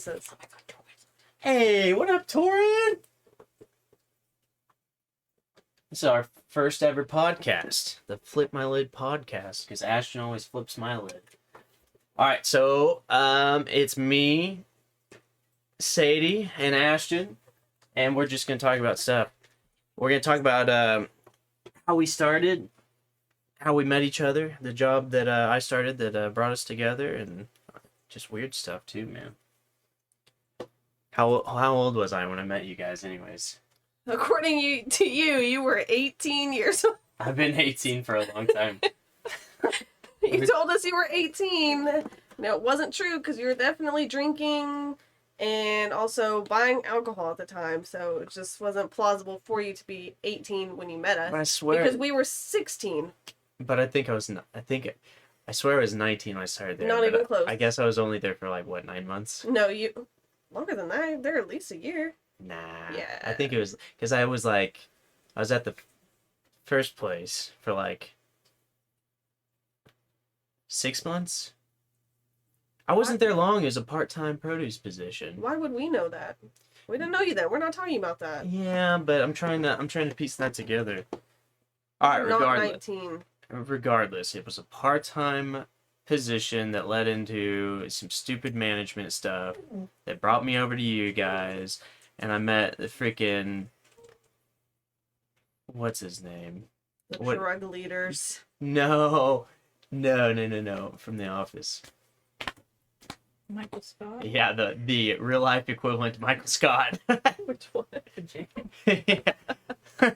glasses. Hey, what up, Torin? This is our first ever podcast, the Flip My Lid podcast, because Ashton always flips my lid. All right, so it's me, Sadie, and Ashton, and we're just gonna talk about stuff. We're gonna talk about how we started, how we met each other, the job that I started that brought us together, and just weird stuff too, man. How old was I when I met you guys, anyways? According to you, you were 18 years old. I've been 18 for a long time. You told us you were 18. No, it wasn't true because you were definitely drinking and also buying alcohol at the time. So it just wasn't plausible for you to be 18 when you met us. But I swear, Because we were 16. But I swear I was 19 when I started there. Not even close. I guess I was only there for 9 months? No, you longer than that. They're at least a year. Nah. Yeah. I think it was because I was at the first place for 6 months. I wasn't there long. It was a part-time produce position. Why would we know that? We didn't know you then. We're not talking about that. Yeah, but I'm trying to piece that together. All right, Not regardless. 19. Regardless, it was a part-time position that led into some stupid management stuff that brought me over to you guys, and I met the freaking what's his name? The What? drug leaders. No, from The Office. Michael Scott? Yeah, the real life equivalent to Michael Scott. Which one?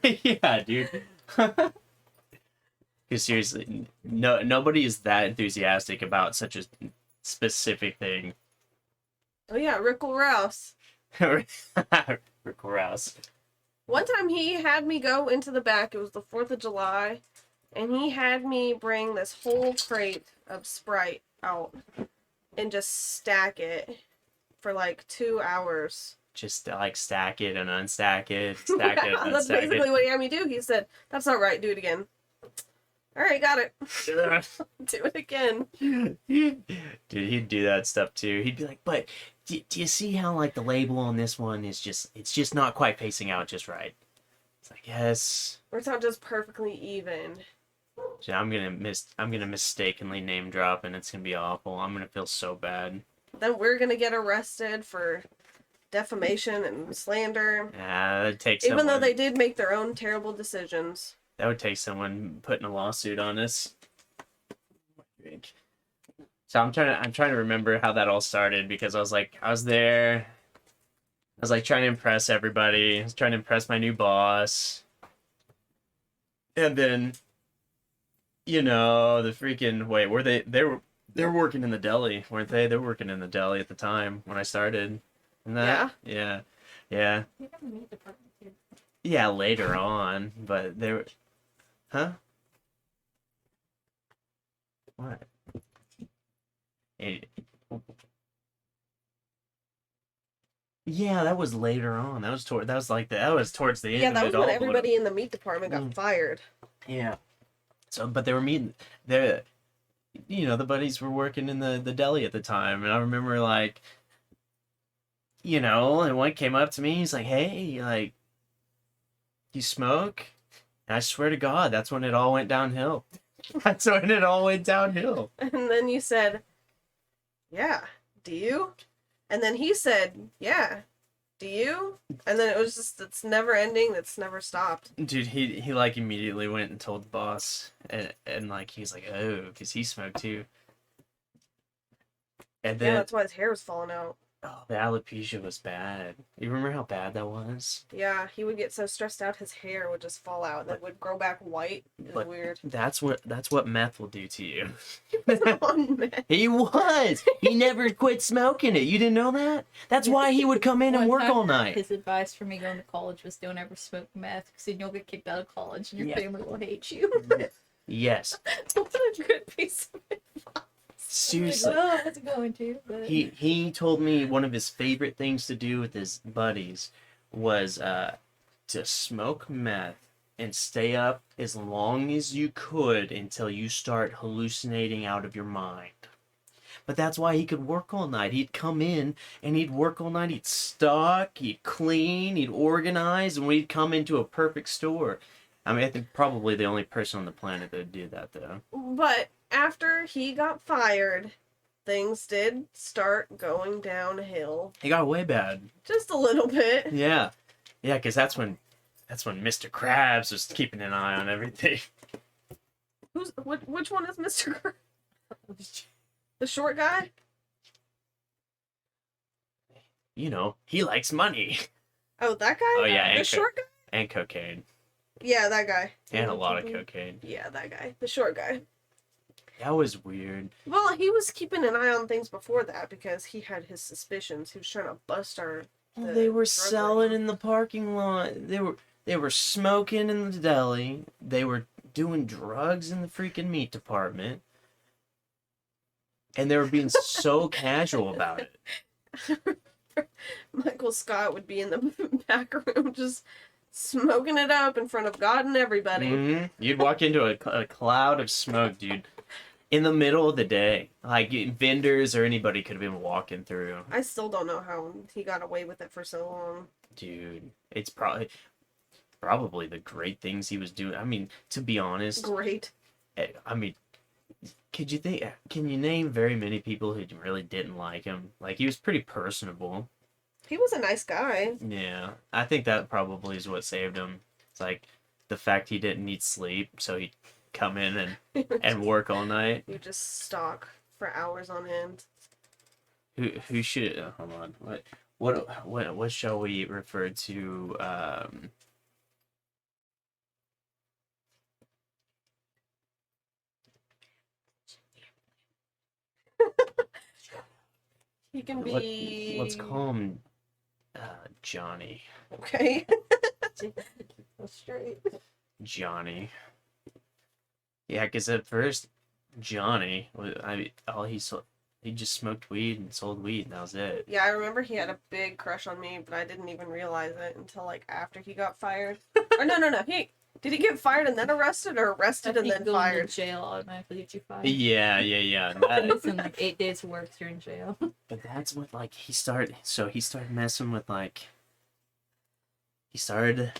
Yeah, dude. Because seriously, nobody is that enthusiastic about such a specific thing. Oh yeah, Rickle Rouse. Rick Rouse. One time he had me go into the back, it was the 4th of July, and he had me bring this whole crate of Sprite out and just stack it for 2 hours. Just stack it and unstack it, stack it and That's unstack basically it. what he had me do. He said, "That's not right, do it again." Alright, got it. Do it again. Dude, he'd do that stuff too. He'd be like, but do you see how the label on this one is it's just not quite facing out just right? It's like, yes. Or it's not just perfectly even. So I'm gonna mistakenly name drop and it's gonna be awful. I'm gonna feel so bad. Then we're gonna get arrested for defamation and slander. Yeah, that takes Even though someone- they did make their own terrible decisions. That would take someone putting a lawsuit on us. So I'm trying to remember how that all started because I was there. I was trying to impress everybody. I was trying to impress my new boss. And then, the freaking were they were working in the deli, weren't they? They were working in the deli at the time when I started. And that, yeah. You have a meat department too. Yeah, later on, but they were, huh? What? Yeah, that was later on. That was towards towards the end. Yeah, of that it was when all. everybody in the meat department got fired. Yeah. So, but they were meeting. The buddies were working in the deli at the time, and I remember and one came up to me. He's like, "Hey, you smoke?" And I swear to God, that's when it all went downhill. That's when it all went downhill. And then you said, "Yeah, do you?" And then he said, "Yeah, do you?" And then it was just, it's never ending. It's never stopped. Dude, he immediately went and told the boss, and he's like, "Oh," because he smoked too. And then, Yeah, that's why his hair was falling out. oh, the alopecia was bad. You remember how bad that was? Yeah, he would get so stressed out, his hair would just fall out. That would grow back white. It was But- weird. That's what meth will do to you. On meth. He was. He never quit smoking it. You didn't know that? That's why he would come in and One work time, all night. His advice for me going to college was don't ever smoke meth because then you'll get kicked out of college and your Yeah. family will hate you. Yes. What a good piece of advice. Seriously. Well, I was going to, but He told me one of his favorite things to do with his buddies was to smoke meth and stay up as long as you could until you start hallucinating out of your mind. but that's why he could work all night. He'd come in and he'd work all night. He'd stock, he'd clean, he'd organize, and we'd come into a perfect store. I mean, I think probably the only person on the planet that would do that, though. But after he got fired, things did start going downhill. He got way bad. Just a little bit. Yeah, yeah, because that's when Mr. Krabs was keeping an eye on everything. Which one is Mr. Krabs? The short guy? You know, he likes money. Oh, that guy? Oh, yeah, The short guy? And cocaine. Yeah, that guy. And a lot of cocaine. Yeah, that guy. The short guy. That was weird. Well, he was keeping an eye on things before that because he had his suspicions. He was trying to bust our... Well, they were drug selling ring. in the parking lot. They were smoking in the deli. They were doing drugs in the freaking meat department. And they were being so casual about it. Michael Scott would be in the back room just smoking it up in front of God and everybody. Mm-hmm. You'd walk into a cloud of smoke, dude. In the middle of the day. Like, vendors or anybody could have been walking through. I still don't know how he got away with it for so long. Dude, it's probably the great things he was doing. I mean, to be honest, Great. I mean, can you name very many people who really didn't like him? Like, he was pretty personable. He was a nice guy. Yeah, I think that probably is what saved him. It's like the fact he didn't need sleep, so he'd come in and work all night. You just stalk for hours on end. Who should hold on? What shall we refer to? He can be... Let's call him Johnny. Okay. Straight. Johnny. Yeah, because at first Johnny, he just smoked weed and sold weed, and that was it. Yeah, I remember he had a big crush on me, but I didn't even realize it until, like, after he got fired. Or no. Did he get fired and then arrested, or arrested and then fired? Jail automatically get you fired. Yeah. It's in like 8 days of work you're in jail. But that's what, like, he started messing with, like, he started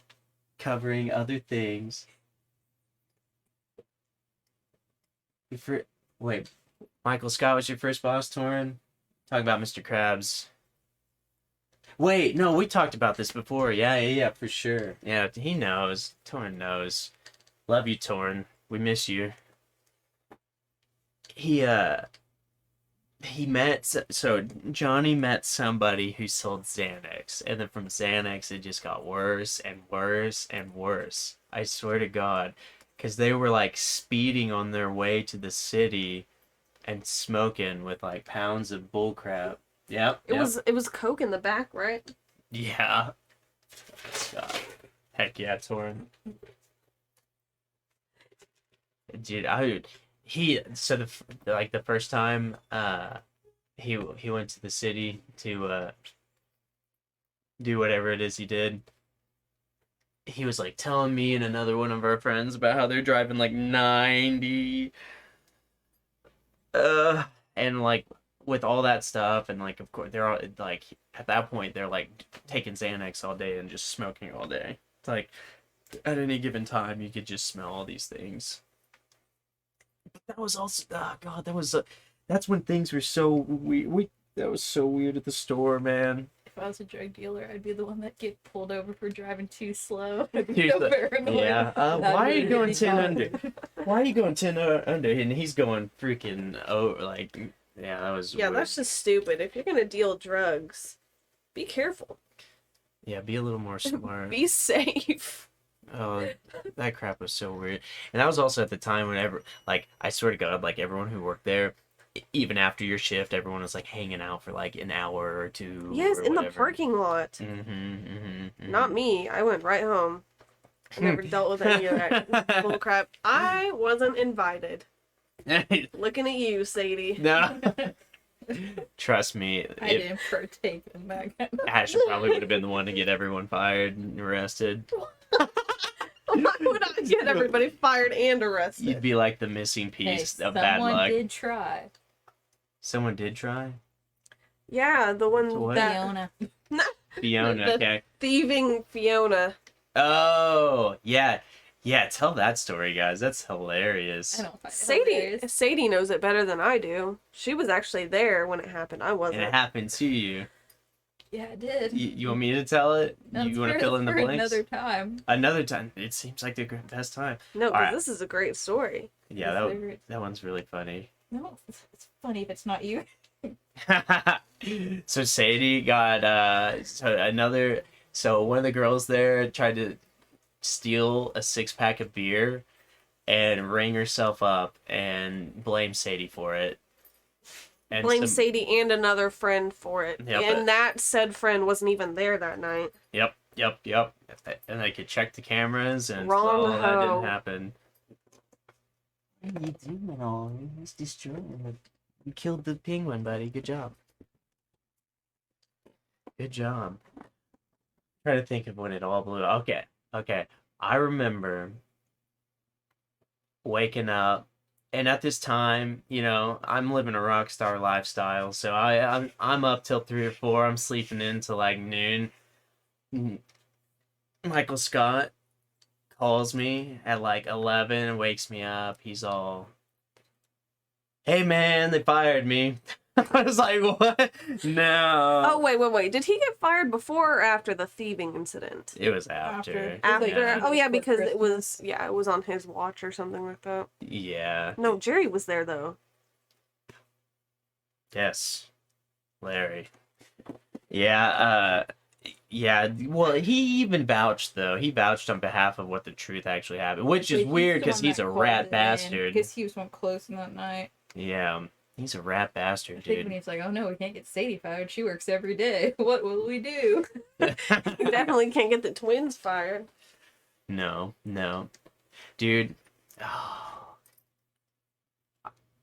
covering other things. Wait, Michael Scott was your first boss, Torrin? Talk about Mr. Krabs. Wait, no, we talked about this before. Yeah, for sure. Yeah, he knows. Torrin knows. Love you, Torrin. We miss you. Johnny met somebody who sold Xanax, and then from Xanax it just got worse and worse and worse. I swear to God, because they were like speeding on their way to the city and smoking with like pounds of bullcrap. Yep. It was coke in the back, right? Yeah. Scott. Heck yeah, Torrin. Dude, the first time he went to the city to do whatever it is he did, he was like telling me and another one of our friends about how they're driving like 90 and like with all that stuff, and like of course they're all like at that point they're like taking Xanax all day and just smoking all day. It's like at any given time you could just smell all these things. But that was also that's when things were so weird. That was so weird at the store, man. If I was a drug dealer, I'd be the one that get pulled over for driving too slow. Yeah. Why are you going 10 under? Why are you going 10 under? And he's going freaking like. Yeah, that was. Yeah, weird. that's just stupid. If you're gonna deal drugs, be careful. Yeah, be a little more smart. Be safe. Oh, that crap was so weird. And that was also at the time whenever, like, I swear to God, like, everyone who worked there, even after your shift, everyone was, like, hanging out for, like, an hour or two. Yes, or in the whatever. parking lot. Not me. I went right home. I never dealt with any of that bullcrap. I wasn't invited. Looking at you, Sadie. No. Trust me. I didn't partake in that. Ash probably would have been the one to get everyone fired and arrested. Why would I get everybody fired and arrested? You'd be like the missing piece of bad Someone luck. did try. Someone did try? Yeah, the one So what? that Fiona. Fiona, The- okay. thieving Fiona. Oh, yeah. Yeah, tell that story, guys. That's hilarious. I don't find it hilarious. Sadie knows it better than I do. She was actually there when it happened. I And wasn't. it happened to you. Yeah, I did. You want me to tell it? No, You want to fill in the for blanks? another time. Another time. It seems like the best time. No, because Alright. this is a great story. Yeah, My favorite. that one's really funny. No, it's funny if it's not you. So Sadie got so one of the girls there tried to steal a 6-pack of beer and ring herself up and blame Sadie for it. And Blame Sadie and another friend for it. Yep. And that said friend wasn't even there that night. Yep. And they could check the cameras and Wrong that hoe. didn't happen. What are you doing all? It's destroying it. You killed the penguin, buddy. Good job. Good job. Trying to think of when it all blew. Okay. I remember waking up, and at this time, I'm living a rock star lifestyle, so I'm up till 3 or 4. I'm sleeping in till like noon. Michael Scott calls me at like 11 and wakes me up. He's all, "Hey man, they fired me." I was like, "What? No." Oh, wait. Did he get fired before or after the thieving incident? It was after. After? Yeah. Oh, yeah, because it Christmas. was on his watch or something like that. Yeah. No, Jerry was there, though. Yes. Larry. Yeah, well, he even vouched, though. He vouched on behalf of what the truth actually happened, which is weird because he's a rat bastard. Because he was one close in that night. Yeah, he's a rat bastard, I think when dude. he's like, "Oh no, we can't get Sadie fired. She works every day. What will we do?" You definitely can't get the twins fired. No. Dude, oh,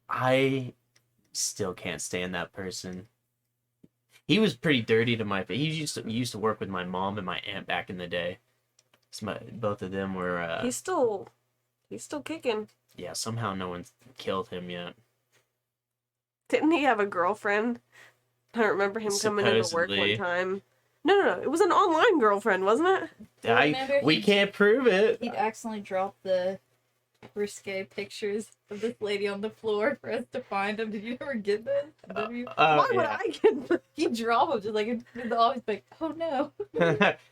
I still can't stand that person. He was pretty dirty to my face. He used to work with my mom and my aunt back in the day. Both of them were. He's still kicking. Yeah, somehow no one's killed him yet. Didn't he have a girlfriend? I remember him coming into work one Supposedly. time. No. It was an online girlfriend, wasn't it? Remember, We can't prove it. He'd accidentally drop the risque pictures of this lady on the floor for us to find them. Did you ever get this? Why would I get He'd drop them just like in the office, like, "Oh no."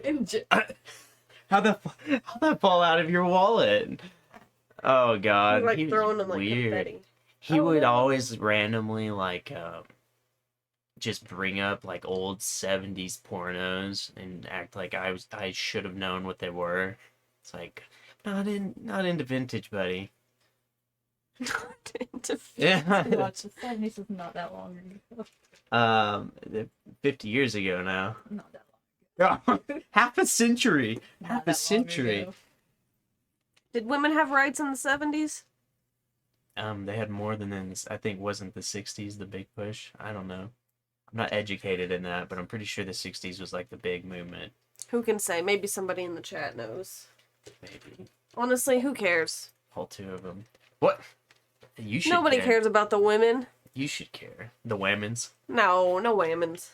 And How'd that fall out of your wallet? Oh god, like he was throwing them like weird. confetti? He Oh, would no. always randomly just bring up like old 70s pornos and act like I should have known what they were. It's like not into vintage, buddy. Yeah. watch the 70s was not that long ago. 50 years ago now. Not that long. Half a century. Not Half a that long century. ago. Did women have rights in the 70s? They had more than this. I think wasn't the 60s the big push? I don't know. I'm not educated in that, but I'm pretty sure the 60s was like the big movement. Who can say? Maybe somebody in the chat knows. Maybe. Honestly, who cares? All 2 of them. What? You should Nobody care. cares about the women. You should care. The whammons. No whammons.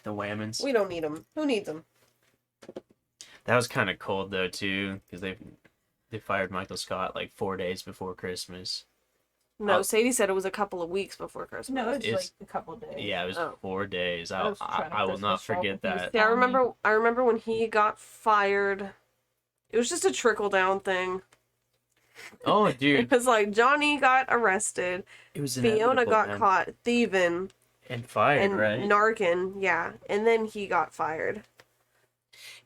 The whammons. We don't need them. Who needs them? That was kind of cold though too, because they fired Michael Scott like 4 days before Christmas. No, Oh. Sadie said it was a couple of weeks before Christmas. No, it's It's- like a couple of days. Yeah, it was Oh. 4 days. I was trying to I will not Christmas shop forget with you. that. Yeah, I Tell me. remember when he got fired. It was just a trickle down thing. Oh, It dude, was like Johnny got arrested, it was Fiona inevitable, got man. caught thieving, And fired, and right? narking, yeah, and then he got fired.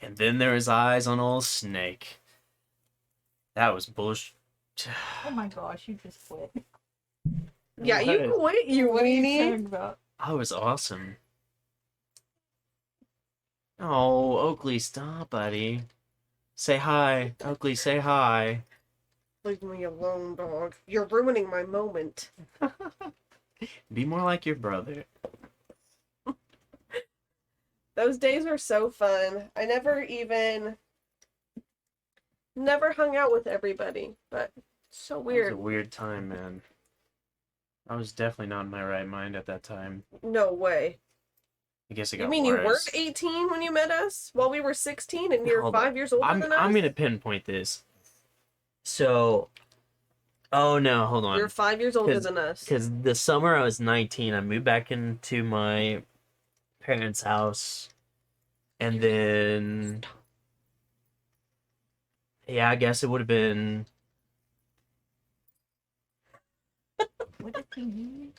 And then there was eyes on old Snake. That was bullshit. Oh my gosh, you just quit. Yeah, you quit, you What are you weenie. talking about? I was awesome. Oh, Oakley, stop, buddy. Say hi. Oakley, say hi. Leave me alone, dog. You're ruining my moment. Be more like your brother. Those days were so fun. I never hung out with everybody, but so It was weird. a weird time, man. I was definitely not in my right mind at that time. No way. I guess it You got mean worse. you weren't 18 when you met us while we were 16 and you're Hold 5 on. years older than us? I'm gonna pinpoint this. So, oh no, hold on. You're 5 years older than us. Because the summer I was 19, I moved back into my parents' house, and then yeah, I guess it would have been. What did he mean?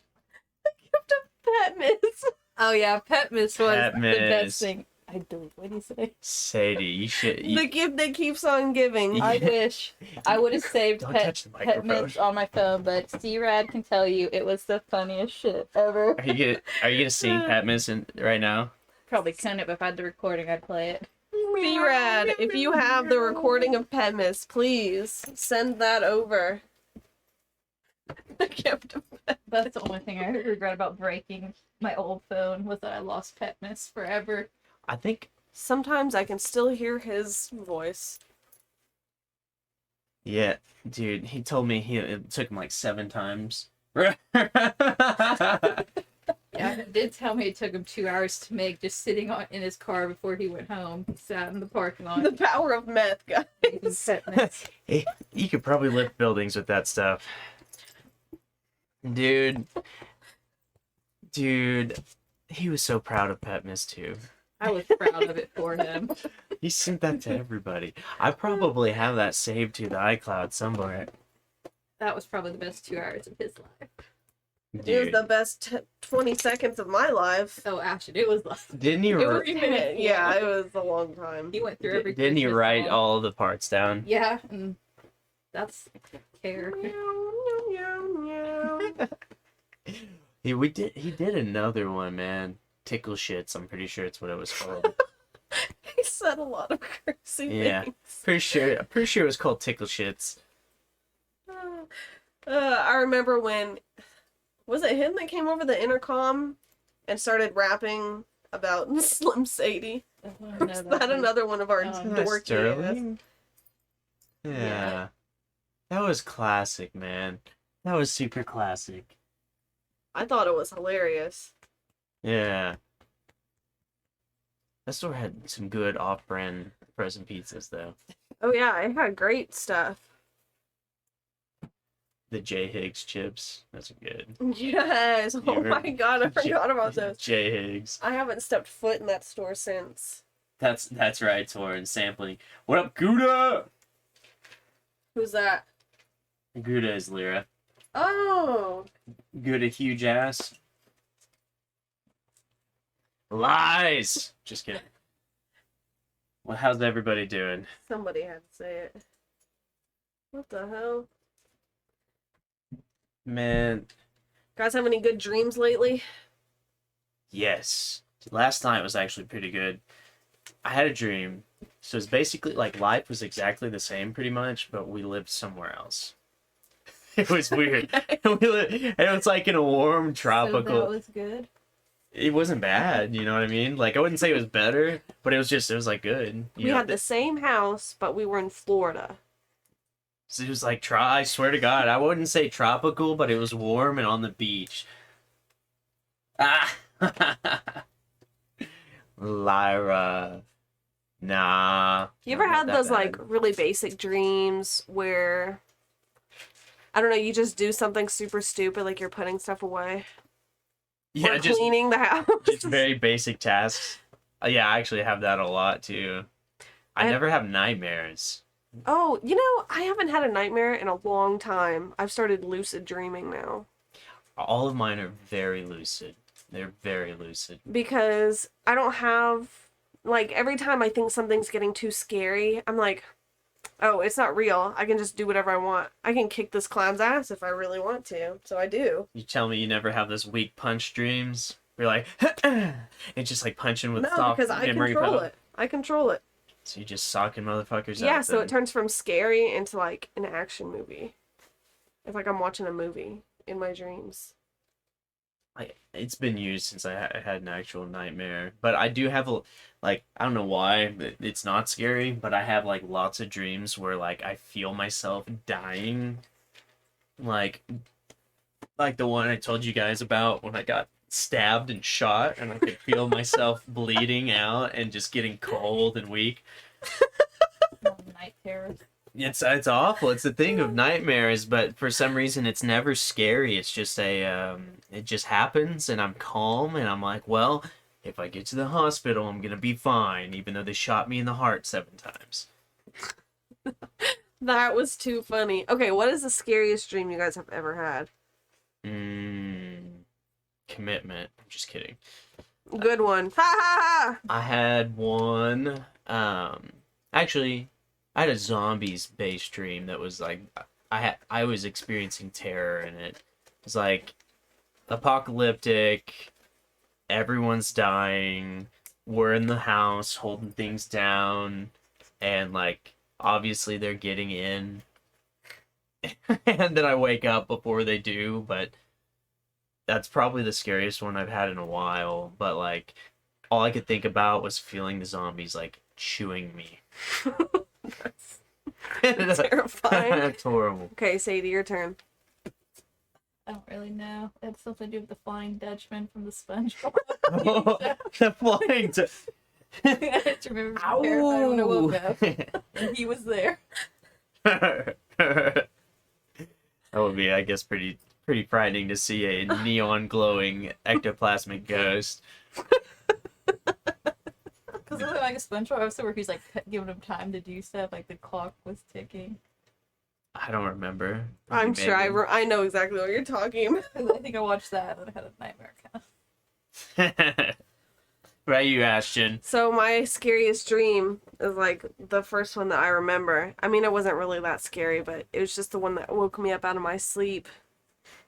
Pet miss. Oh yeah, Pet Miss was Pet the Miss. best thing. I do. What do you say? Sadie, you should. The gift that keeps on giving. I wish I would have saved Don't Pet, touch the Pet microphone. Miss on my phone, but C-Rad can tell you it was the funniest shit ever. Are you gonna sing Pat Miss right now? Probably couldn't, but if I had the recording, I'd play it. B-Rad, if you have the recording of Pet Miss, please send that over. The gift of Pet. That's the only thing I regret about breaking my old phone was that I lost Pet Miss forever. I think. Sometimes I can still hear his voice. Yeah, dude. He told me it took him like 7 times. Yeah, he did tell me it took him 2 hours to make just sitting in his car before he went home. He sat in the parking lot. The power of meth, guys. Pet Miss. Hey, you could probably lift buildings with that stuff. Dude, he was so proud of Pet Miss too. I was proud of it for him. He sent that to everybody. I probably have that saved to the iCloud somewhere. That was probably the best 2 hours of his life. It was Dude, the best 20 seconds of my life. Oh, Ashton, it was like didn't he? It was, 3 minutes. yeah, it was a long time. He went through every. Didn't he Christmas write song. all the parts down? Yeah, and that's care. He did another one, man. Tickle shits. I'm pretty sure it's what it was called. He said a lot of crazy Yeah. things. pretty sure it was called Tickle Shits. I remember when, was it him that came over the intercom and started rapping about Slim Sadie? Or is that another one of our dorky ass? Sterling? Yeah. That was classic, man. That was super classic. I thought it was hilarious. Yeah. That store had some good off-brand frozen pizzas, though. Oh yeah, it had great stuff. The J. Higgs chips. Those are good. Yes. Oh remember- my god, I forgot about those. J. Higgs. I haven't stepped foot in that store since. That's right, Torin. Sampling. What up, Gouda? Who's that? Gouda is Lyra. Oh, Gouda huge ass. Lies! Just kidding. Well, how's everybody doing? somebody had to say it. What the hell? Man, Guys have any good dreams lately? yes. Last night was actually pretty good. I had a dream. So it's basically like life was exactly the same pretty much, but we lived somewhere else. It was weird. And it was like in a warm So tropical. that was good. It wasn't bad, you know what I mean? Like I wouldn't say it was better, but it was like good. You We know, had the same house, but we were in Florida. it was like I swear to God, I wouldn't say tropical, but it was warm and on the beach. Ah, Lyra, nah. You ever not had that those bad. like really basic dreams where I don't know, you just do something super stupid, like you're putting stuff away Yeah, or just cleaning the house? very basic tasks. Yeah, I actually have that a lot too. I I- never have nightmares. Oh, you know, I haven't had a nightmare in a long time. I've started lucid dreaming now All of mine are very lucid. They're very lucid. because I don't have like every time I think something's getting too scary, I'm like, oh, it's not real. I can just do whatever I want. I can kick this clown's ass if I really want to. So I do. You tell me you never have those weak punch dreams? You're like, it's just like punching with No, soft because I memory control foam. it. I control it. So you just socking motherfuckers Yeah, out so then. it turns from scary into like an action movie. It's like I'm watching a movie in my dreams. It's been used since I had an actual nightmare. But I do have I don't know why, but it's not scary, but I have like lots of dreams where like I feel myself dying. Like like the one I told you guys about when I got stabbed and shot, and I could feel myself bleeding out and just getting cold and weak. Night terrors. It's awful. It's the thing of nightmares, but for some reason it's never scary. It's just it just happens, and I'm calm, and I'm like, well, if I get to the hospital, I'm gonna be fine, even though they shot me in the heart 7 times. That was too funny. Okay, what is the scariest dream you guys have ever had? Commitment. I'm just kidding. Good one. Ha ha ha! I had one. Actually, I had a zombies-based dream that was like I was experiencing terror, and it was like apocalyptic. Everyone's dying. We're in the house holding things down, and like obviously they're getting in. And then I wake up before they do, but that's probably the scariest one I've had in a while. But like all I could think about was feeling the zombies like chewing me. That's terrifying. That's horrible. Okay, Sadie, your turn. I don't really know. It had something to do with the Flying Dutchman from the SpongeBob. The flying. I just remember being terrified when I woke up. And he was there. That would be, I guess, pretty frightening to see a neon glowing ectoplasmic ghost. Because it was like a SpongeBob episode where he's like giving him time to do stuff, like the clock was ticking. I don't remember. I'm sure Maybe. I know exactly what you're talking about. I think I watched that and I had a nightmare kind of. Right, you, Ashton. So my scariest dream is like the first one that I remember. I mean, it wasn't really that scary, but it was just the one that woke me up out of my sleep,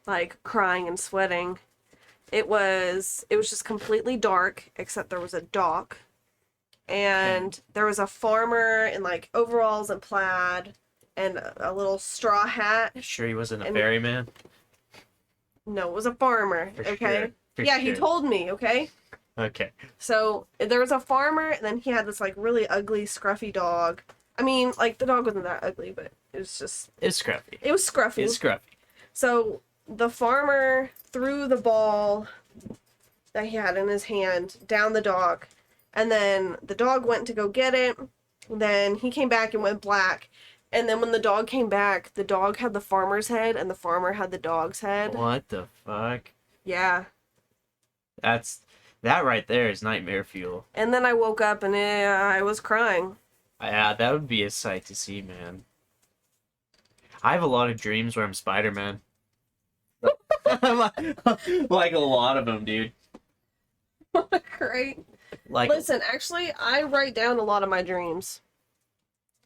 like crying and sweating. It was just completely dark, except there was a dock, and there was a farmer in like overalls and plaid and a little straw hat. Sure he wasn't a And- ferryman? No, it was a farmer. For Okay. sure. For Yeah, he sure. told me. Okay. Okay. So there was a farmer, and then he had this like really ugly, scruffy dog. I mean, like the dog wasn't that ugly, but it was just It's scruffy. it was scruffy. It's scruffy. So the farmer threw the ball that he had in his hand down the dog, and then the dog went to go get it. Then he came back and went black. And then when the dog came back, the dog had the farmer's head, and the farmer had the dog's head. What the fuck? Yeah. That right there is nightmare fuel. And then I woke up and I was crying. Yeah, that would be a sight to see, man. I have a lot of dreams where I'm Spider-Man. Like a lot of them, dude. Great. Like Listen, actually, I write down a lot of my dreams.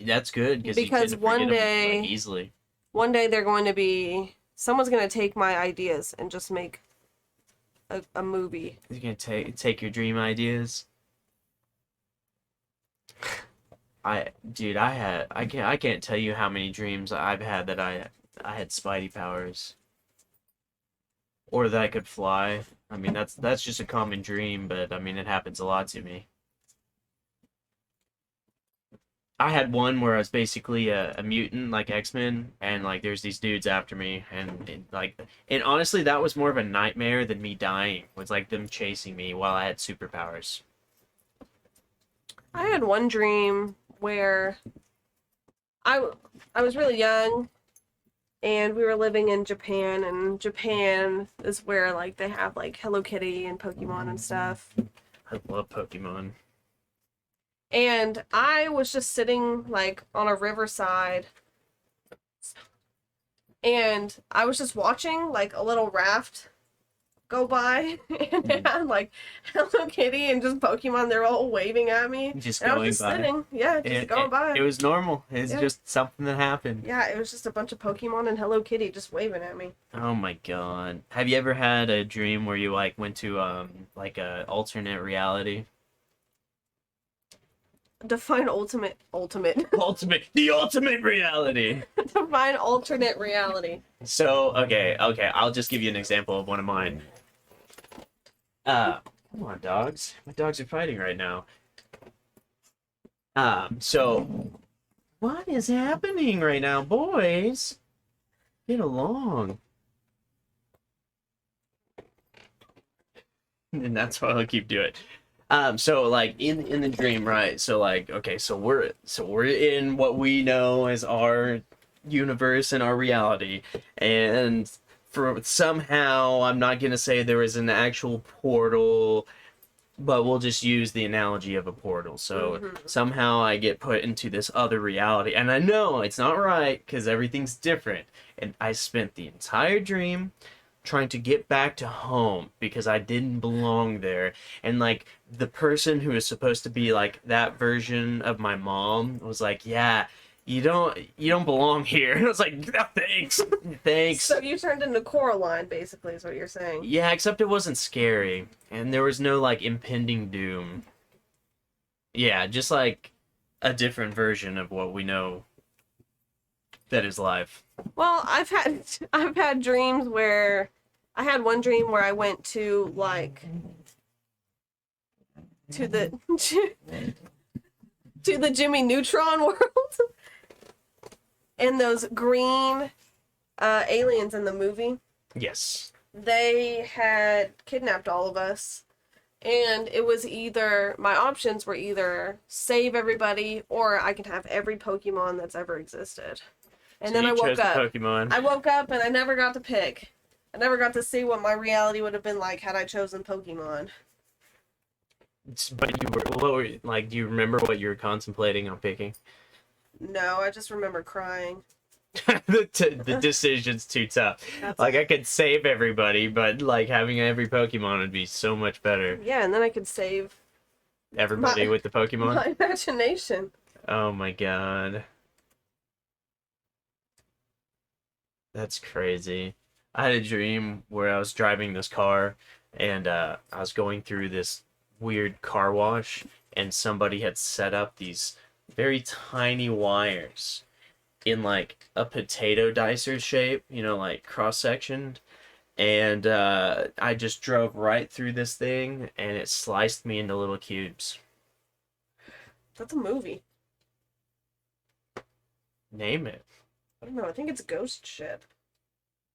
that's good Because you tend to one forget 'em, day- like, easily. One day they're going to be... Someone's going to take my ideas and just make a movie. You're gonna take your dream ideas. I can't tell you how many dreams I've had that I had Spidey powers. Or that I could fly. I mean that's just a common dream, but I mean it happens a lot to me. I had one where I was basically a mutant, like X-Men, and like there's these dudes after me, and honestly that was more of a nightmare than me dying. It was like them chasing me while I had superpowers. I had one dream where I was really young, and we were living in Japan, and Japan is where like they have like Hello Kitty and Pokemon and stuff. I love Pokemon. And I was just sitting like on a riverside, and I was just watching like a little raft go by, and it had like Hello Kitty and just Pokemon. They're all waving at me. Just And I going was just by. sitting, yeah, just going by. It was normal. It's Yeah. just something that happened. Yeah, it was just a bunch of Pokemon and Hello Kitty just waving at me. Oh my god. Have you ever had a dream where you like went to like a alternate reality? Define ultimate. The ultimate reality. Define alternate reality. So, okay, I'll just give you an example of one of mine. Come on, dogs. My dogs are fighting right now. So, what is happening right now, boys? Get along. and that's why I'll keep doing it. So like in the dream, right? So like, okay, so we're in what we know as our universe and our reality, and for somehow I'm not gonna say there is an actual portal, but we'll just use the analogy of a portal. So somehow I get put into this other reality, and I know it's not right because everything's different, and I spent the entire dream trying to get back to home because I didn't belong there. And like the person who is supposed to be like that version of my mom was like, "Yeah, you don't belong here." And I was like, "No, thanks. Thanks." So you turned into Coraline, basically, is what you're saying. Yeah, except it wasn't scary and there was no like impending doom. Yeah, just like a different version of what we know that is life. Well, I've had dreams where I had one dream where I went to like to the to the Jimmy Neutron world, and those green aliens in the movie, Yes. they had kidnapped all of us, and it was either my options were either save everybody or I can have every Pokemon that's ever existed. And So then you I woke chose the up. Pokemon. I woke up and I never got to pick. I never got to see what my reality would have been like had I chosen Pokemon. But what were like? Do you remember what you were contemplating on picking? No, I just remember crying. The decision's too tough. That's Like I could save everybody, but like having every Pokemon would be so much better. Yeah, and then I could save Everybody with the Pokemon. my imagination. Oh my god, that's crazy. I had a dream where I was driving this car, and I was going through this weird car wash, and somebody had set up these very tiny wires in like a potato dicer shape, like cross sectioned. And I just drove right through this thing and it sliced me into little cubes. That's a movie. Name it. I don't know. I think it's Ghost Ship,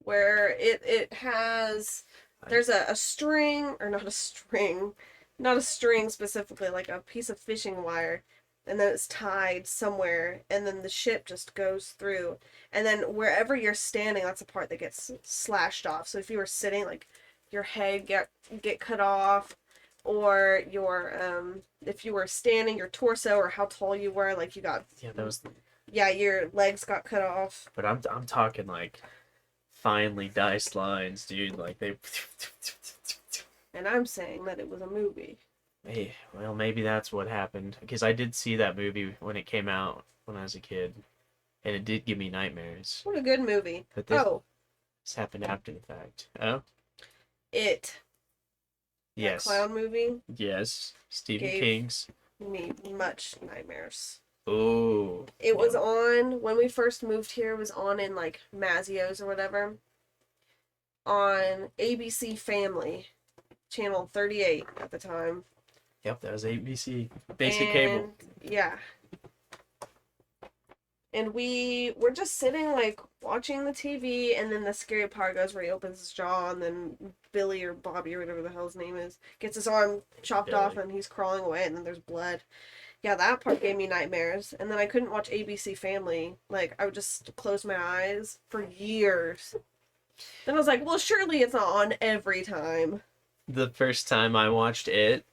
where it has there's a string, or not a string specifically, like a piece of fishing wire, and then it's tied somewhere, and then the ship just goes through, and then wherever you're standing, that's the part that gets slashed off. So if you were sitting, like your head get cut off, or your if you were standing, your torso or how tall you were, like you got your legs got cut off. But I'm talking like finely diced lines, dude. Like they. And I'm saying that it was a movie. Hey, well, maybe that's what happened because I did see that movie when it came out when I was a kid, and it did give me nightmares. What a good movie. But this happened after the fact. Oh, It. yes. That clown movie Yes, Stephen gave King's. me much nightmares. Oh. It was on when we first moved here. It was on in like Mazio's or whatever. On ABC Family, channel 38 at the time. Yep, that was ABC. Basic cable. Yeah. And we were just sitting, like, watching the TV, and then the scary part goes where he opens his jaw, and then Billy or Bobby or whatever the hell his name is gets his arm chopped off, and he's crawling away, and then there's blood. Yeah, that part gave me nightmares. And then I couldn't watch ABC Family. Like, I would just close my eyes for years. Then I was like, well, surely it's not on every time. The first time I watched it,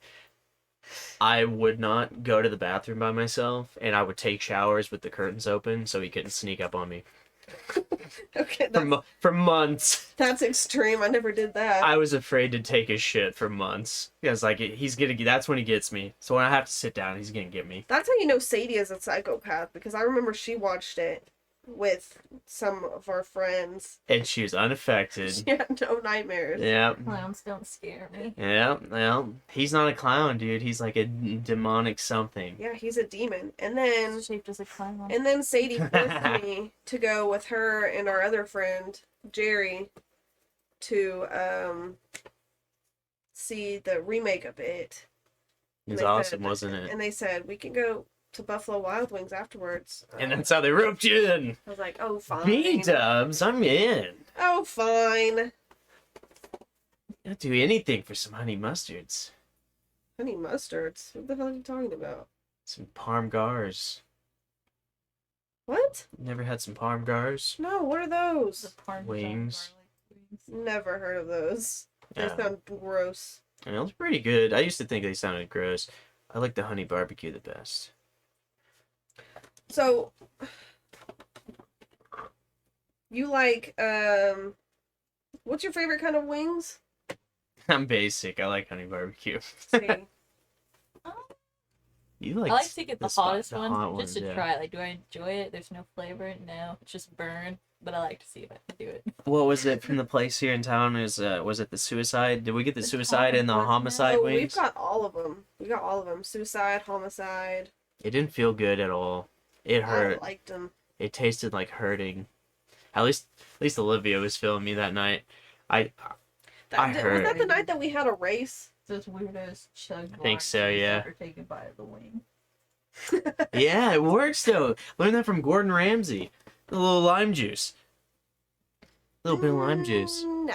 I would not go to the bathroom by myself, and I would take showers with the curtains open so he couldn't sneak up on me. Okay, For months. that's extreme. I never did that. I was afraid to take a shit for months. Because, like, that's when he gets me. So when I have to sit down, he's gonna get me. That's how you know Sadie is a psychopath, because I remember she watched it with some of our friends. And she was unaffected. She had no nightmares. Yeah. Clowns don't scare me. Yeah, well, he's not a clown, dude. He's like a demonic something. Yeah, he's a demon. And then Shaped as a clown. And then Sadie forced me to go with her and our other friend, Jerry, to see the remake of it. It was awesome, wasn't it? And they said, we can go to Buffalo Wild Wings afterwards. And that's how they roped you in. I was like, oh, fine. B-dubs, I'm in. Oh, fine. I'd do anything for some honey mustards. Honey mustards? What the hell are you talking about? Some parm gars. What? Never had some parm gars? No, what are those? The Parmesan Wings. garlic wings. Never heard of those. They Yeah. sound gross. And it was pretty good. I used to think they sounded gross. I like the honey barbecue the best. So, you like, what's your favorite kind of wings? I'm basic. I like honey barbecue. See. You I like like to get the hottest the one hot just to yeah. try it. Like, do I enjoy it? There's no flavor. No, it's just burn. But I like to see if I can do it. What was it from the place here in town? Was it the suicide? Did we get the The suicide and the homicide, homicide Oh, wings? we've got all of them. We got all of them. Suicide, homicide. It didn't feel good at all. It I hurt. liked them. It tasted like hurting. At least Olivia was feeling me that night. I Was heard. that the night that we had a race? Those weirdos chug. I think so, yeah. After taking a bite of the wing. Yeah, it works though. Learned that from Gordon Ramsay. A little lime juice. A little bit of lime juice. No.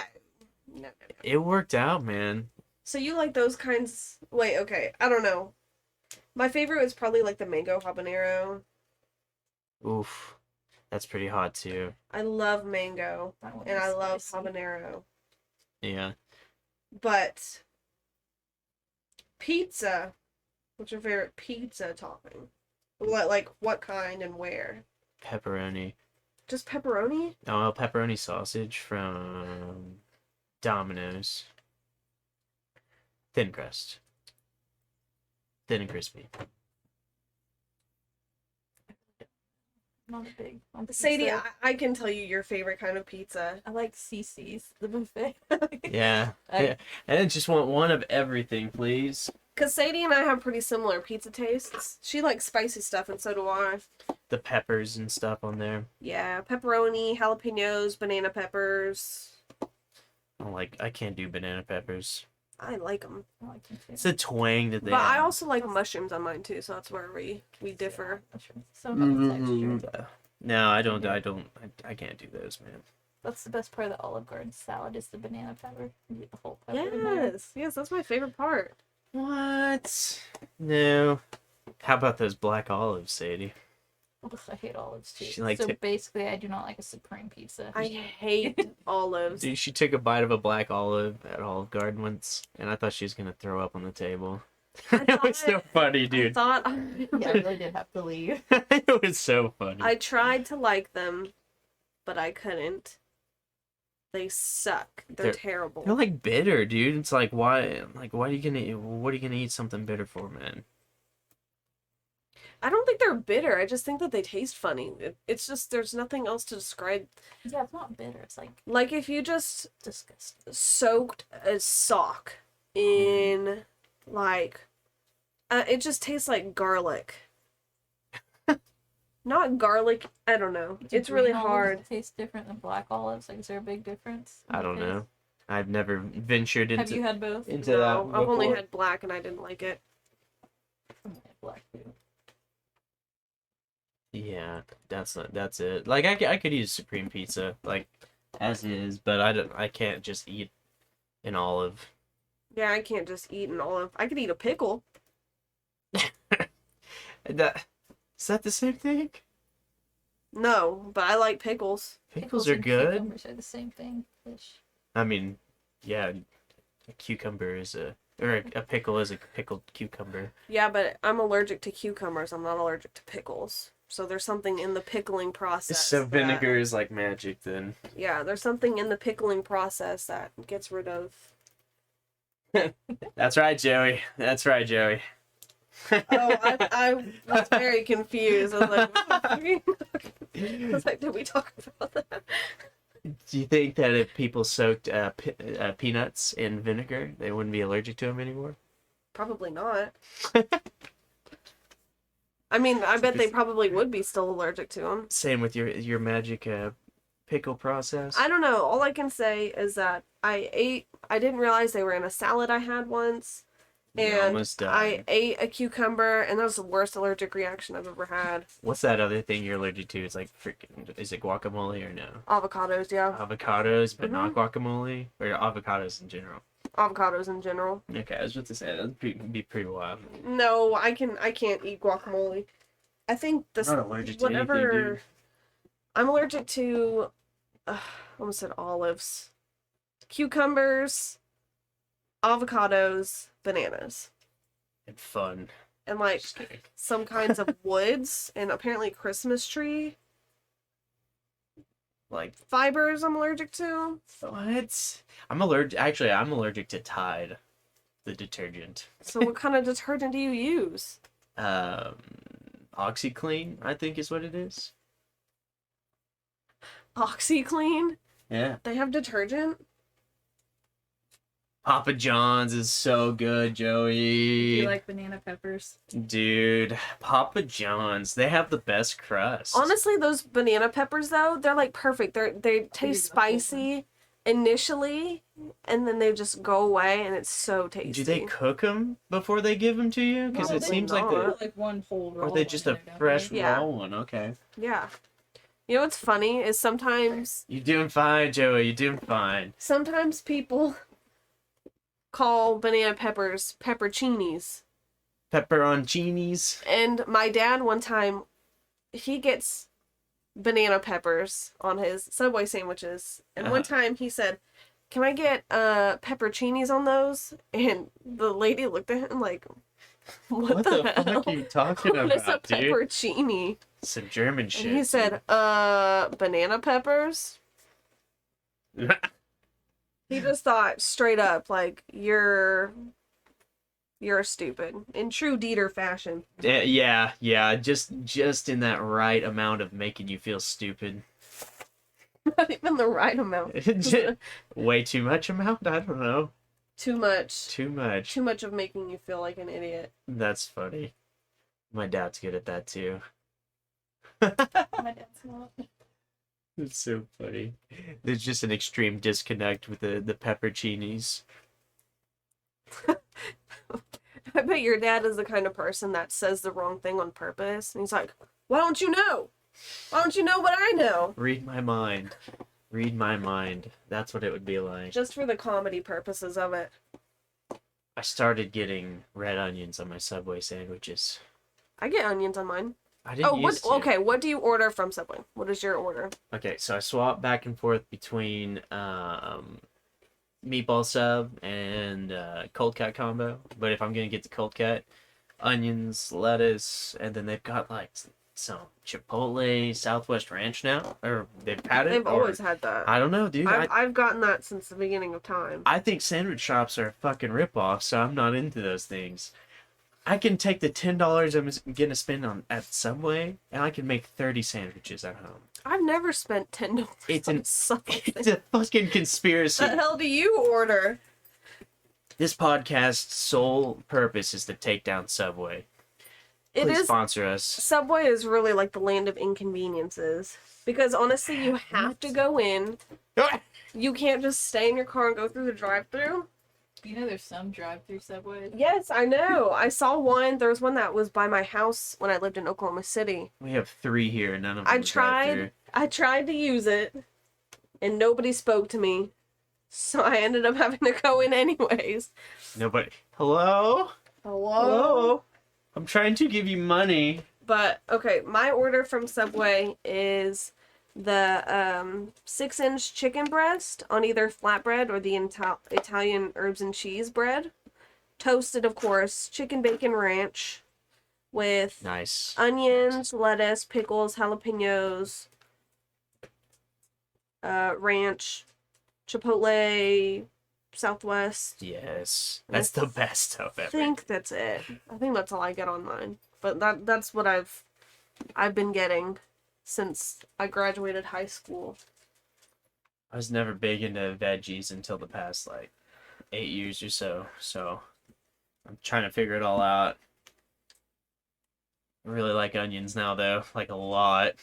No. It worked out, man. So you like those kinds? Wait, okay. I don't know. My favorite is probably like the mango habanero. Oof. That's pretty hot too. I love mango That one and was I love spicy. habanero. Yeah. But pizza, what's your favorite pizza topping? Like what kind and where? Pepperoni. Just pepperoni? Oh, pepperoni sausage from Domino's. Thin crust. Thin and crispy. Not a big. On pizza. Sadie, I can tell you your favorite kind of pizza. I like CC's, the buffet. Yeah. Yeah. And I just want one of everything, please. Because Sadie and I have pretty similar pizza tastes. She likes spicy stuff, and so do I. The peppers and stuff on there. Yeah, pepperoni, jalapenos, banana peppers. I can't do banana peppers. I like them. I like them too. It's the twang that they But I have. also like mushrooms on mine, too, so that's where we differ. So about the texture. No, I can't do those, man. That's the best part of the Olive Garden salad is the banana pepper. You get the whole pepper in there. Yes, that's my favorite part. What? No. How about those black olives, Sadie? Ugh, I hate olives too. She liked So it. basically, I do not like a supreme pizza. I hate olives. Dude, she took a bite of a black olive at Olive Garden once, and I thought she was gonna throw up on the table. It was so funny, I dude. thought Yeah, I really did have to leave. It was so funny. I tried to like them, but I couldn't. They suck. They're terrible. They're like bitter, dude. It's like why? Like what are you gonna eat something bitter for, man? I don't think they're bitter. I just think that they taste funny. It's just there's nothing else to describe. Yeah, it's not bitter. It's Like if you just disgusting. soaked a sock in like it just tastes like garlic. Not garlic. I don't know. Do It's really green olives hard. taste different than black olives? Like, is there a big difference? in I the don't taste? know. I've never ventured Have you into had both? into No, that I've only before. had black and I didn't like it. I had black too. Yeah, that's it. Like I could eat a supreme pizza like as is, but I can't just eat an olive. Yeah, I can't just eat an olive. I could eat a pickle. Is that the same thing? No, but I like pickles. Pickles are and good. Cucumbers are the same thing. Fish. I mean, yeah, a cucumber is a pickle is a pickled cucumber. Yeah, but I'm allergic to cucumbers. I'm not allergic to pickles. So there's something in the pickling process. So that- vinegar is like magic then. Yeah, there's something in the pickling process that gets rid of. That's right, Joey. That's right, Joey. Oh, I was very confused. I was like, what the fuck? I was like, did we talk about that? Do you think that if people soaked peanuts in vinegar, they wouldn't be allergic to them anymore? Probably not. I mean, I bet they probably would be still allergic to them. Same with your magic pickle process. I don't know. All I can say is that I didn't realize they were in a salad I had once. You And almost I died. ate a cucumber, and that was the worst allergic reaction I've ever had. What's that other thing you're allergic to? It's like freaking. Is it guacamole or no? Avocados, yeah. Avocados, but Mhm. not guacamole, or avocados in general. avocados in general. Okay, I was about to say that'd be pretty wild. No, I can't eat guacamole. I think this I'm not allergic to anything, whatever. dude. I'm allergic to. I almost said olives, cucumbers, avocados, bananas, And fun. and like Just kidding. some kinds of woods, and apparently Christmas tree Like fibers. I'm allergic to. what? I'm allergic. Actually, I'm allergic to Tide, the detergent. So what kind of detergent do you use? OxyClean, I think is what it is. OxyClean? Yeah. They have detergent? Papa John's is so good, Do Joey. you like banana peppers? Dude, Papa John's, they have the best crust. Honestly, those banana peppers though, they're like perfect. They taste the whole spicy initially, and then they just go away, and it's so tasty. Do they cook them before they give them to you? Because it Probably seems like not. they, Like one whole or roll. are they just a in there, don't fresh they? Yeah. raw one? Okay. Yeah. You know what's funny is sometimes You're doing fine, Joey. You're doing fine. people call banana peppers pepperoncinis. Pepperoncinis. And my dad one time, he gets banana peppers on his Subway sandwiches. And one time he said, "Can I get pepperoncinis on those?" And the lady looked at him like, what the hell? fuck are you talking What is a about, dude? pepperoncini? Some German shit. And he said, banana peppers? He just thought straight up, like, you're stupid. In true Dieter fashion. Yeah, just in that right amount of making you feel stupid. Not even the right amount. Way too much amount? I don't know. Too much. Too much. Too much of making you feel like an idiot. That's funny. My dad's good at that too. My dad's not. It's so funny. There's just an extreme disconnect with the pepperoncinis. I bet your dad is the kind of person that says the wrong thing on purpose. And he's like, why don't you know? Why don't you know what I know? Read my mind. Read my mind. That's what it would be like. Just for the comedy purposes of it. I started getting red onions on my Subway sandwiches. I get onions on mine. I didn't used to. Okay, what do you order from Subway? What is your order? Okay, so I swap back and forth between meatball sub and cold cut combo. But if I'm gonna get the cold cut, onions, lettuce, and then they've got like some Chipotle Southwest Ranch now, or they've had it. They've or- always had that. I don't know, dude. I've gotten that since the beginning of time. I think sandwich shops are a fucking ripoff, so I'm not into those things. I can take the $10 I'm gonna spend at Subway, and I can make 30 sandwiches at home. I've never spent $10 It's on an- Subway. It's a fucking conspiracy. What the hell do you order? This podcast's sole purpose is to take down Subway. It Please is. sponsor us. Subway is really like the land of inconveniences. Because honestly, you have to go in. You can't just stay in your car and go through the drive-thru. You know there's some drive-through Subways. Yes, I know. I saw one. There was one that was by my house when I lived in Oklahoma City. We have 3 here, none of them I drive-through. tried to use it, and nobody spoke to me. So I ended up having to go in anyways. Nobody. Hello? Hello? I'm trying to give you money. But, okay, my order from Subway is the 6-inch chicken breast on either flatbread or the Italian herbs and cheese bread. Toasted, of course, chicken bacon ranch with Nice. onions, lettuce, pickles, jalapenos, ranch, chipotle, Southwest. Yes. That's the best stuff I ever. think that's it. I think that's all I get on mine. But that's what I've been getting since I graduated high school. I was never big into veggies until the past, 8 years or so. So, I'm trying to figure it all out. I really like onions now, though. Like, a lot.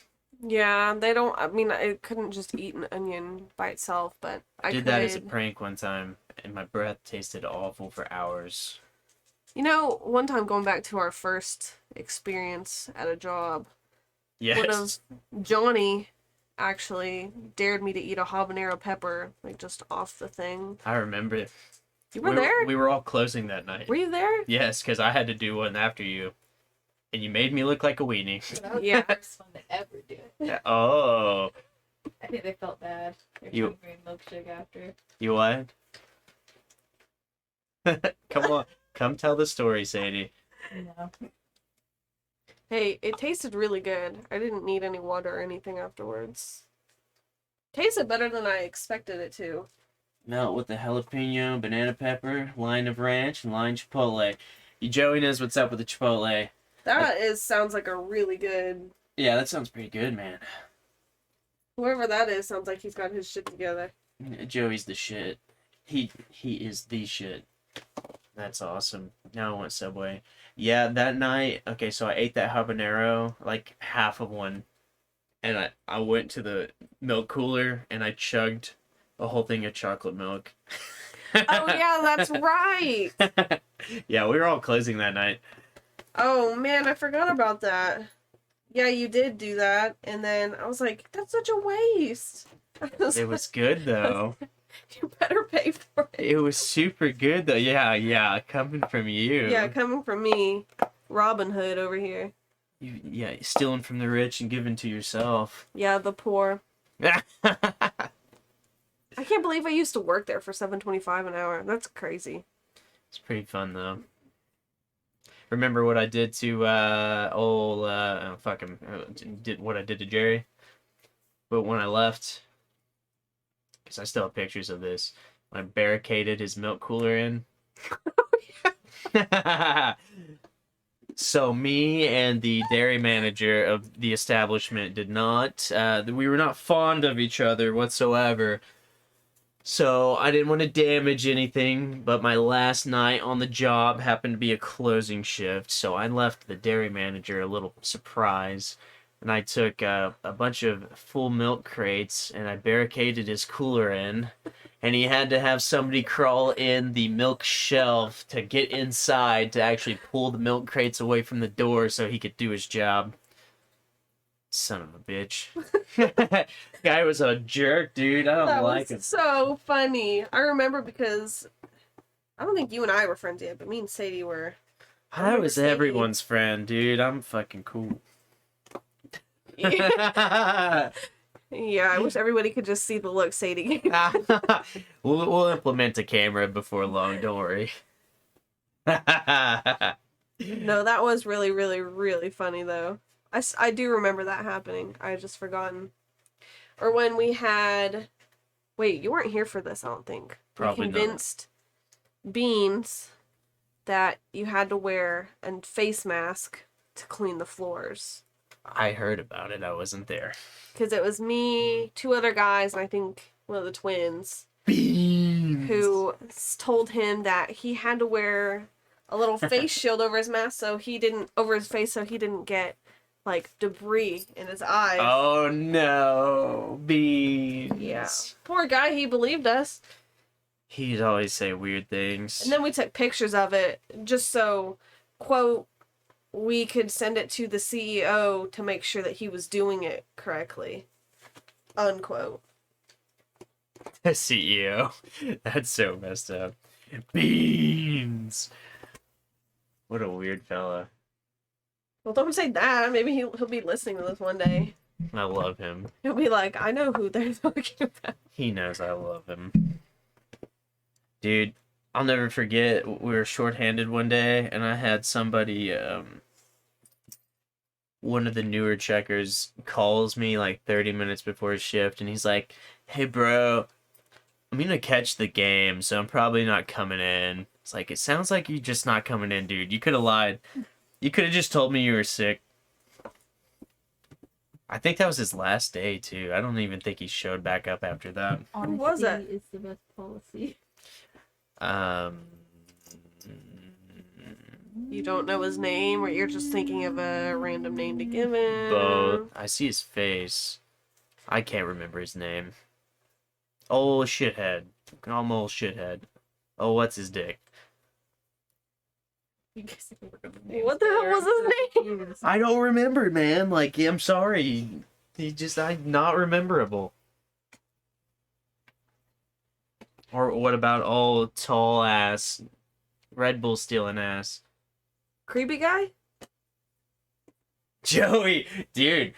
Yeah, they don't. I mean, I couldn't just eat an onion by itself, but I Did could. that as a prank one time, and my breath tasted awful for hours. You know, one time going back to our first experience at a job, Yes. Johnny actually dared me to eat a habanero pepper, like just off the thing. I remember it. You were there? We were all closing that night. Were you there? Yes, because I had to do one after you. And you made me look like a weenie. That was Yeah. the first one to ever do it. Oh. I think they felt bad. They You- were trying green milkshake after. You what? Come on. Come tell the story, Sadie. No. Hey, it tasted really good. I didn't need any water or anything afterwards. Tasted better than I expected it to. Melt with the jalapeno, banana pepper, line of ranch, and line chipotle. Joey knows what's up with the chipotle. That sounds like a really good. Yeah, that sounds pretty good, man. Whoever that is sounds like he's got his shit together. Joey's the shit. He is the shit. That's awesome. Now I want Subway. Yeah, that night, okay, so I ate that habanero, like half of one, and I went to the milk cooler and I chugged a whole thing of chocolate milk. Oh yeah, that's right. Yeah, we were all closing that night. Oh man, I forgot about that. Yeah, you did do that, and then I was like, "That's such a waste." It was good though. You better pay for it. It was super good though. Yeah, coming from you. Yeah, coming from me, Robin Hood over here. Yeah, stealing from the rich and giving to yourself. Yeah, the poor. It's I can't believe I used to work there for $7.25 an hour. That's crazy. pretty fun though. Remember what I did to did what I did to Jerry? But when I left, because I still have pictures of this, when I barricaded his milk cooler in. So me and the dairy manager of the establishment did not, we were not fond of each other whatsoever. So I didn't want to damage anything, but my last night on the job happened to be a closing shift, so I left the dairy manager a little surprise. And I took a bunch of full milk crates and I barricaded his cooler in. And he had to have somebody crawl in the milk shelf to get inside to actually pull the milk crates away from the door so he could do his job. Son of a bitch. Guy was a jerk, dude. I don't That like was him. so funny. I remember because I don't think you and I were friends yet, but me and Sadie were. I remember was Sadie- everyone's friend, dude. I'm fucking cool. Yeah, I wish everybody could just see the look Sadie gave. We'll implement a camera before long. Don't worry. No, that was really, really, really funny though. I do remember that happening. I had just forgotten. Or when we had, wait, you weren't here for this, I don't think. Probably we not. convinced Beans that you had to wear a face mask to clean the floors. I heard about it. I wasn't there. Because it was me, two other guys, and I think one of the twins Beans. who told him that he had to wear a little face shield over his mask so he didn't, over his face so he didn't get like debris in his eyes. Oh no, Beans. Yeah. Poor guy, he believed us. He'd always say weird things. And then we took pictures of it just so, quote, we could send it to the CEO to make sure that he was doing it correctly. Unquote. The CEO. That's so messed up. Beans. What a weird fella. Well, don't say that. Maybe he'll be listening to this one day. I love him. He'll be like, I know who they're talking about. He knows I love him. Dude, I'll never forget, we were shorthanded one day, and I had somebody, one of the newer checkers calls me like 30 minutes before his shift, and he's like, hey bro, I'm gonna catch the game, so I'm probably not coming in. It's like, it sounds like you're just not coming in, dude. You could have lied. You could have just told me you were sick. I think that was his last day, too. I don't even think he showed back up after that. Honesty was it? is the best policy. You don't know his name, or you're just thinking of a random name to give him. Both. I see his face. I can't remember his name. Old shithead. I'm old shithead. Oh, what's his dick? You guys remember the names What the hell there. was his name? I don't remember, man. Like, I'm sorry. I'm not rememberable. Or what about all tall ass Red Bull stealing ass? Creepy guy? Joey, dude,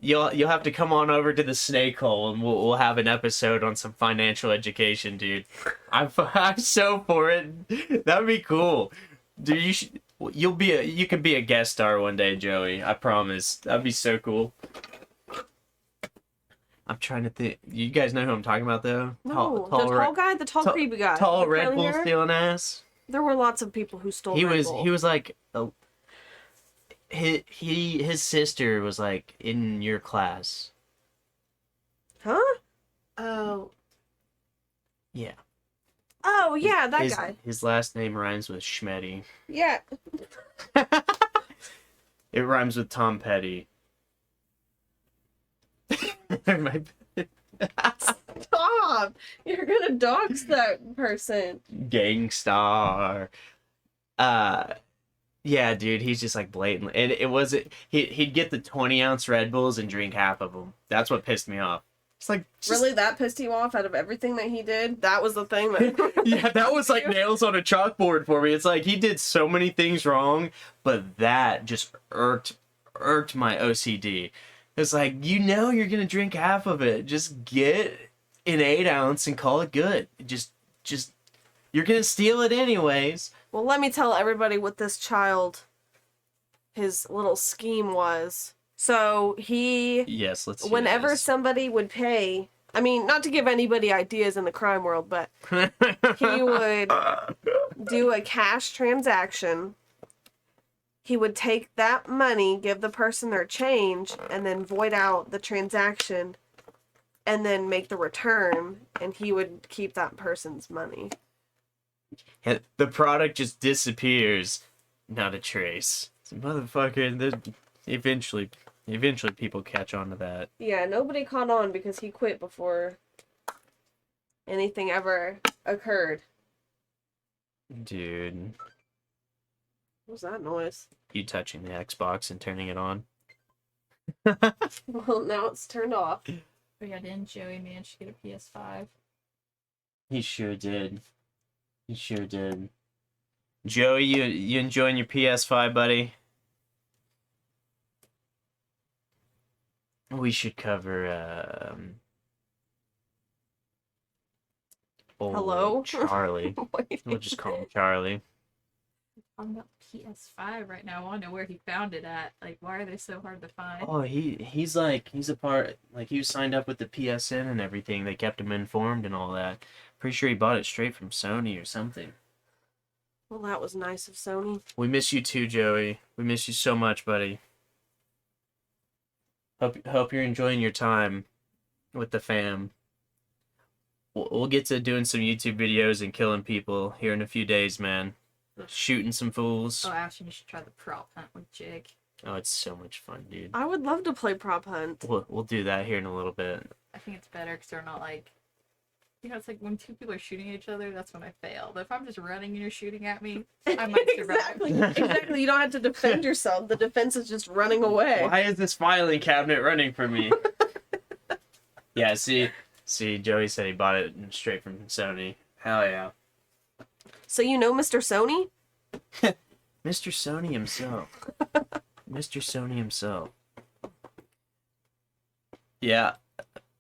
you'll have to come on over to the Snake Hole and we'll have an episode on some financial education, dude. I'm so for it. That would be cool, dude. You could be a guest star one day, Joey. I promise. That'd be so cool. I'm trying to think. You guys know who I'm talking about, though? No, the tall guy, the tall creepy guy. Tall The Red curly Bull hair? stealing ass. There were lots of people who stole He Red was Bull. he was like his sister was like in your class. Huh? Oh, Yeah. Oh, yeah, that his, guy. His last name rhymes with Schmetty. Yeah. It rhymes with Tom Petty. Stop! You're gonna dox that person. Gangstar. Yeah, dude, he's just like blatant. And it wasn't. He'd get the 20-ounce Red Bulls and drink half of them. That's what pissed me off. It's like Really, that pissed you off out of everything that he did? That was the thing that... Yeah, that was like nails on a chalkboard for me. It's like he did so many things wrong, but that just irked my OCD. It's like, you're gonna drink half of it. Just get an 8-ounce and call it good. Just you're gonna steal it anyways. Well, let me tell everybody what this child, his little scheme was. So he... Yes, let's. Whenever somebody would pay... I mean, not to give anybody ideas in the crime world, but he would do a cash transaction. He would take that money, give the person their change, and then void out the transaction, and then make the return, and he would keep that person's money. The product just disappears, not a trace. Motherfucker, eventually people catch on to that. Yeah, nobody caught on because he quit before anything ever occurred. Dude, What was that noise? you touching the Xbox and turning it on? Well, now it's turned off. oh yeah, didn't Joey manage to get a PS5? He sure did. He sure did. Joey, you enjoying your PS5, buddy? We should cover old Hello? Charlie. Wait. We'll just call him Charlie. Talking about PS5 right now. I want to know where he found it at. Like, why are they so hard to find? Oh, he's a part, like, he was signed up with the PSN and everything. They kept him informed and all that. Pretty sure he bought it straight from Sony or something. Well, that was nice of Sony. We miss you too, Joey. We miss you so much, buddy. Hope you're enjoying your time with the fam. We'll get to doing some YouTube videos and killing people here in a few days, man. Shooting some fools. Oh, Ashton, you should try the prop hunt with Jig. Oh, it's so much fun, dude. I would love to play prop hunt. We'll do that here in a little bit. I think it's better because they're not like, it's like when two people are shooting at each other, that's when I fail. But if I'm just running and you're shooting at me, I might survive. Exactly. You don't have to defend yourself. The defense is just running away. Why is this filing cabinet running for me? Yeah, see, Joey said he bought it straight from Sony. Hell yeah. So you know Mr. Sony? Mr. Sony himself. Mr. Sony himself. Yeah,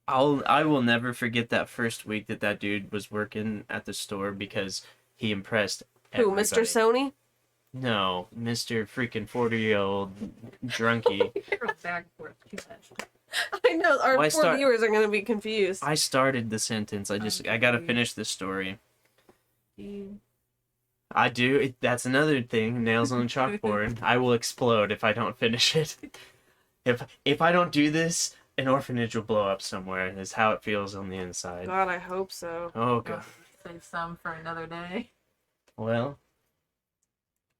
I will never forget that first week that dude was working at the store because he impressed Who, everybody. Mr. Sony? No, Mr. freaking 40-year-old drunkie. Girl, back and forth too much. I know, our Why poor start- viewers are going to be confused. I started the sentence. I gotta finish this story. You I do. That's another thing. Nails on a chalkboard. I will explode if I don't finish it. If I don't do this, an orphanage will blow up somewhere. Is how it feels on the inside. God, I hope so. Oh god. save some for another day. Well,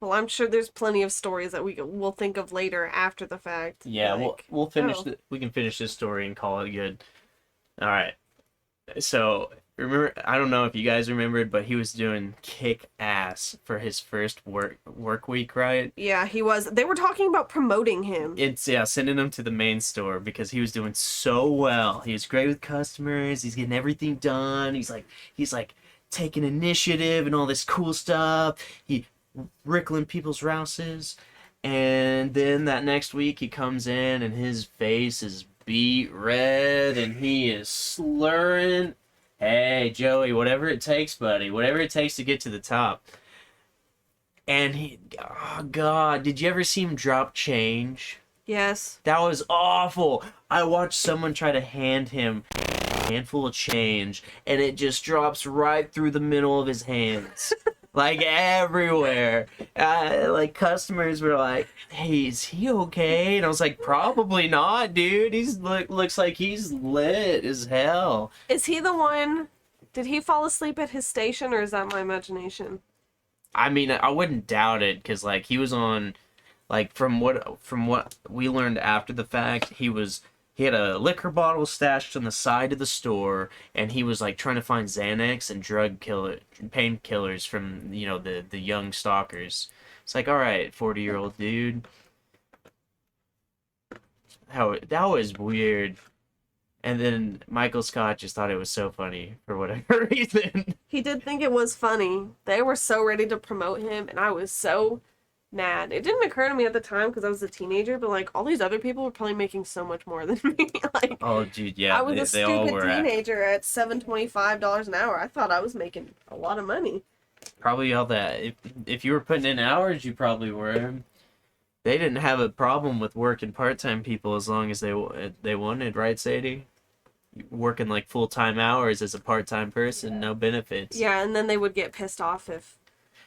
Well, I'm sure there's plenty of stories that we'll think of later after the fact. yeah, Like, we'll finish. oh. We can finish this story and call it good. All right. So remember, I don't know if you guys remembered, but he was doing kick ass for his first work week, right? Yeah, he was. They were talking about promoting him. It's yeah, sending him to the main store because he was doing so well. He was great with customers. He's getting everything done. He's like taking initiative and all this cool stuff. He rickling people's rouses. And then that next week he comes in and his face is beet red and he is slurring. Hey, Joey, whatever it takes, buddy. Whatever it takes to get to the top. And he, oh God, did you ever see him drop change? Yes. That was awful. I watched someone try to hand him a handful of change, and it just drops right through the middle of his hands. Like everywhere. Like customers were like, "Hey, is he okay?" And I was like, "Probably not, dude. He's looks like he's lit as hell." Is he the one? Did he fall asleep at his station, or is that my imagination? I mean, I wouldn't doubt it because like he was on, like from what we learned after the fact, he had a liquor bottle stashed on the side of the store, and he was like trying to find Xanax and painkillers from the young stalkers. It's like, all right, 40-year-old dude. How that was weird. And then Michael Scott just thought it was so funny for whatever reason. He did think it was funny. They were so ready to promote him, and I was so mad. It didn't occur to me at the time because I was a teenager, but like all these other people were probably making so much more than me. Like, Oh, dude, yeah, I was a they all stupid were teenager at $725 an hour. I thought I was making a lot of money. probably all that. If you were putting in hours, you probably were. They didn't have a problem with working part-time people as long as they wanted, right, Sadie? Working like full-time hours as a part-time person, no benefits. Yeah, and then they would get pissed off if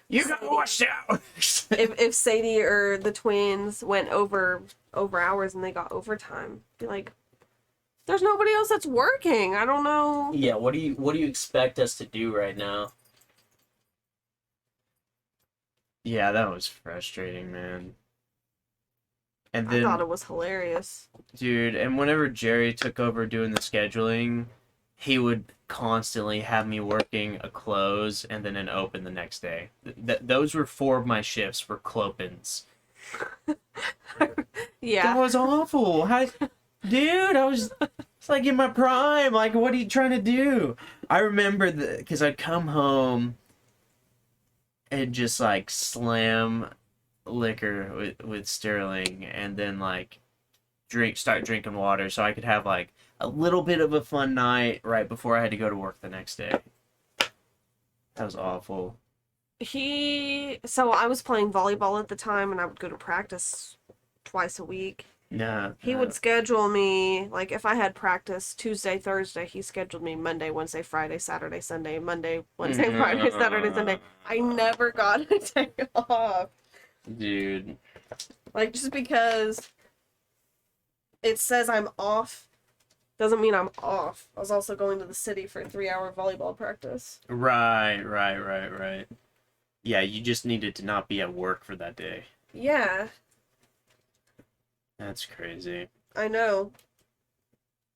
You gotta watch out. if Sadie or the twins went over hours and they got overtime. Be like, there's nobody else that's working. I don't know. Yeah, what do you expect us to do right now? Yeah, that was frustrating, man. And I thought then, it was hilarious. dude, and whenever Jerry took over doing the scheduling, he would constantly have me working a close and then an open the next day. Those were 4 of my shifts were clopins. Yeah. That was awful. Dude, I was it's like in my prime. Like, what are you trying to do? I remember because I'd come home and just like slam liquor with Sterling, and then like start drinking water so I could have like a little bit of a fun night right before I had to go to work the next day. That was awful. So I was playing volleyball at the time and I would go to practice twice a week. Nah. He would schedule me, like if I had practice Tuesday, Thursday, he scheduled me Monday, Wednesday, Friday, Saturday, Sunday, Monday, Wednesday, Friday, Saturday, Sunday. I never got a day off. Dude. Like, just because it says I'm off doesn't mean I'm off. I was also going to the city for 3-hour volleyball practice. Right. Yeah, you just needed to not be at work for that day. Yeah, That's crazy. I know.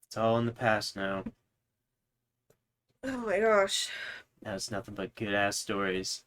It's all in the past now. Oh my gosh. That's nothing but good ass stories.